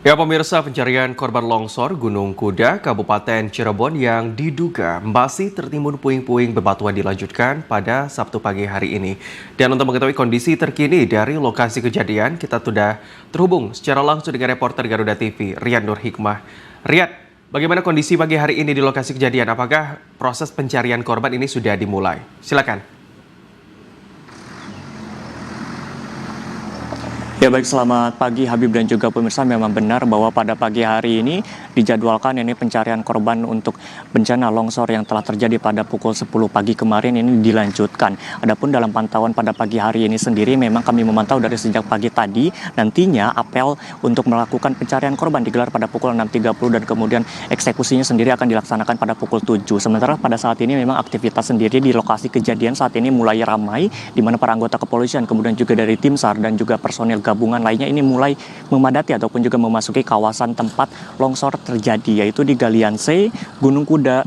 Ya pemirsa, pencarian korban longsor Gunung Kuda, Kabupaten Cirebon yang diduga masih tertimbun puing-puing bebatuan dilanjutkan pada Sabtu pagi hari ini. Dan untuk mengetahui kondisi terkini dari lokasi kejadian, kita sudah terhubung secara langsung dengan reporter Garuda TV, Rian Nur Hikmah. Rian, bagaimana kondisi pagi hari ini di lokasi kejadian? Apakah proses pencarian korban ini sudah dimulai? Silakan. Ya baik, selamat pagi Habib dan juga pemirsa. Memang benar bahwa pada pagi hari ini dijadwalkan ini pencarian korban untuk bencana longsor yang telah terjadi pada pukul 10 pagi kemarin ini dilanjutkan. Adapun dalam pantauan pada pagi hari ini sendiri memang kami memantau dari sejak pagi tadi, nantinya apel untuk melakukan pencarian korban digelar pada pukul 6.30 dan kemudian eksekusinya sendiri akan dilaksanakan pada pukul 7. Sementara pada saat ini memang aktivitas sendiri di lokasi kejadian saat ini mulai ramai, di mana para anggota kepolisian kemudian juga dari tim SAR dan juga personil gabungan lainnya ini mulai memadati ataupun juga memasuki kawasan tempat longsor terjadi, yaitu di Galian C, Gunung Kuda,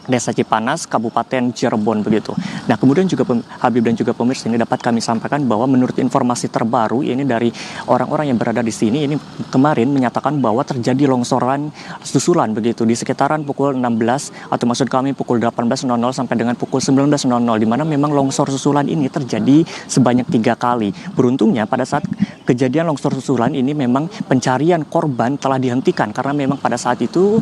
Desa Cipanas, Kabupaten Cirebon begitu. Nah, kemudian juga Habib dan juga pemirsa, ini dapat kami sampaikan bahwa menurut informasi terbaru ini dari orang-orang yang berada di sini ini kemarin menyatakan bahwa terjadi longsoran susulan begitu di sekitaran pukul 16 atau maksud kami pukul 18.00 sampai dengan pukul 19.00, di mana memang longsor susulan ini terjadi sebanyak 3 kali. Beruntungnya pada saat kejadian longsor susulan ini memang pencarian korban telah dihentikan karena memang pada saat itu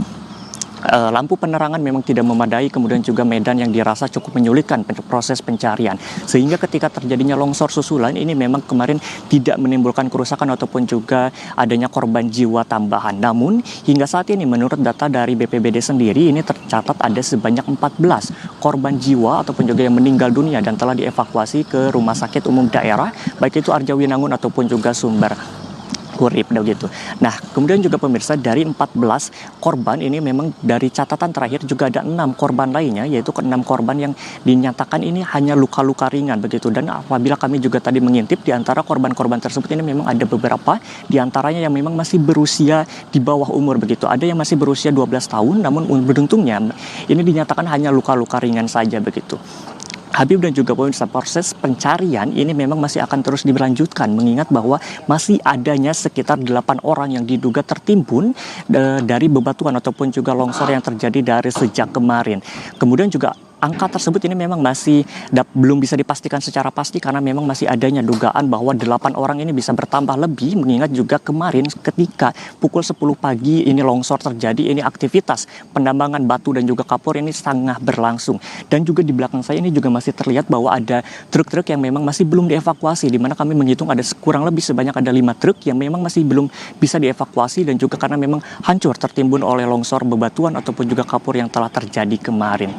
lampu penerangan memang tidak memadai, kemudian juga medan yang dirasa cukup menyulitkan proses pencarian. Sehingga ketika terjadinya longsor susulan ini memang kemarin tidak menimbulkan kerusakan ataupun juga adanya korban jiwa tambahan. Namun hingga saat ini menurut data dari BPBD sendiri ini tercatat ada sebanyak 14 korban jiwa ataupun juga yang meninggal dunia dan telah dievakuasi ke rumah sakit umum daerah, baik itu Arjawinangun ataupun juga Sumber Urip begitu. Nah, kemudian juga pemirsa, dari 14 korban ini memang dari catatan terakhir juga ada 6 korban lainnya, yaitu ke 6 korban yang dinyatakan ini hanya luka-luka ringan begitu. Dan apabila kami juga tadi mengintip di antara korban-korban tersebut ini memang ada beberapa di antaranya yang memang masih berusia di bawah umur begitu. Ada yang masih berusia 12 tahun, namun beruntungnya ini dinyatakan hanya luka-luka ringan saja begitu. Habib dan juga pemirsa, proses pencarian ini memang masih akan terus dilanjutkan mengingat bahwa masih adanya sekitar 8 orang yang diduga tertimbun dari bebatuan ataupun juga longsor yang terjadi dari sejak kemarin. Kemudian juga angka tersebut ini memang masih belum bisa dipastikan secara pasti karena memang masih adanya dugaan bahwa 8 orang ini bisa bertambah lebih, mengingat juga kemarin ketika pukul 10 pagi ini longsor terjadi, ini aktivitas pendambangan batu dan juga kapur ini tengah berlangsung. Dan juga di belakang saya ini juga masih terlihat bahwa ada truk-truk yang memang masih belum dievakuasi, di mana kami menghitung ada kurang lebih sebanyak ada 5 truk yang memang masih belum bisa dievakuasi dan juga karena memang hancur tertimbun oleh longsor bebatuan ataupun juga kapur yang telah terjadi kemarin.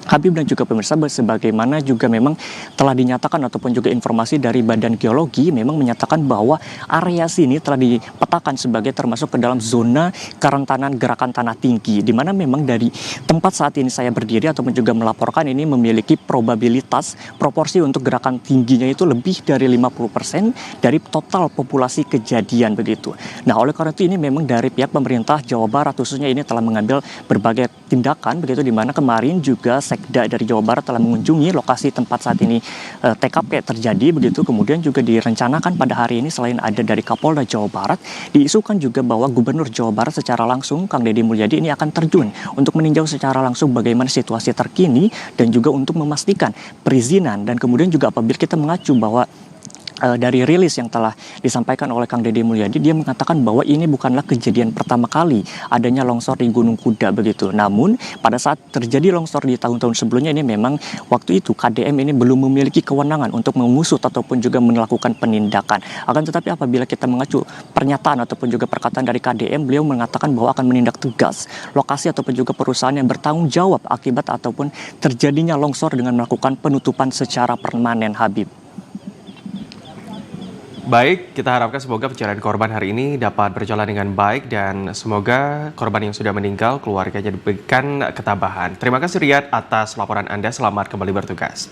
Habib dan juga pemirsa, sebagaimana juga memang telah dinyatakan ataupun juga informasi dari Badan Geologi memang menyatakan bahwa area sini telah dipetakan sebagai termasuk ke dalam zona kerentanan gerakan tanah tinggi, di mana memang dari tempat saat ini saya berdiri ataupun juga melaporkan ini memiliki probabilitas proporsi untuk gerakan tingginya itu lebih dari 50% dari total populasi kejadian begitu. Nah, oleh karena itu ini memang dari pihak pemerintah Jawa Barat khususnya ini telah mengambil berbagai tindakan begitu, di mana kemarin juga Sekda dari Jawa Barat telah mengunjungi lokasi tempat saat ini TKP terjadi begitu. Kemudian juga direncanakan pada hari ini selain ada dari Kapolda Jawa Barat, diisukan juga bahwa Gubernur Jawa Barat secara langsung Kang Deddy Mulyadi ini akan terjun untuk meninjau secara langsung bagaimana situasi terkini dan juga untuk memastikan perizinan. Dan kemudian juga apabila kita mengacu bahwa dari rilis yang telah disampaikan oleh Kang Deddy Mulyadi, dia mengatakan bahwa ini bukanlah kejadian pertama kali adanya longsor di Gunung Kuda begitu. Namun pada saat terjadi longsor di tahun-tahun sebelumnya ini memang waktu itu KDM ini belum memiliki kewenangan untuk mengusut ataupun juga melakukan penindakan. Akan tetapi apabila kita mengacu pernyataan ataupun juga perkataan dari KDM, beliau mengatakan bahwa akan menindak tegas lokasi ataupun juga perusahaan yang bertanggung jawab akibat ataupun terjadinya longsor dengan melakukan penutupan secara permanen, Habib. Baik, kita harapkan semoga pencarian korban hari ini dapat berjalan dengan baik dan semoga korban yang sudah meninggal keluarganya diberikan ketabahan. Terima kasih Riyad atas laporan Anda, selamat kembali bertugas.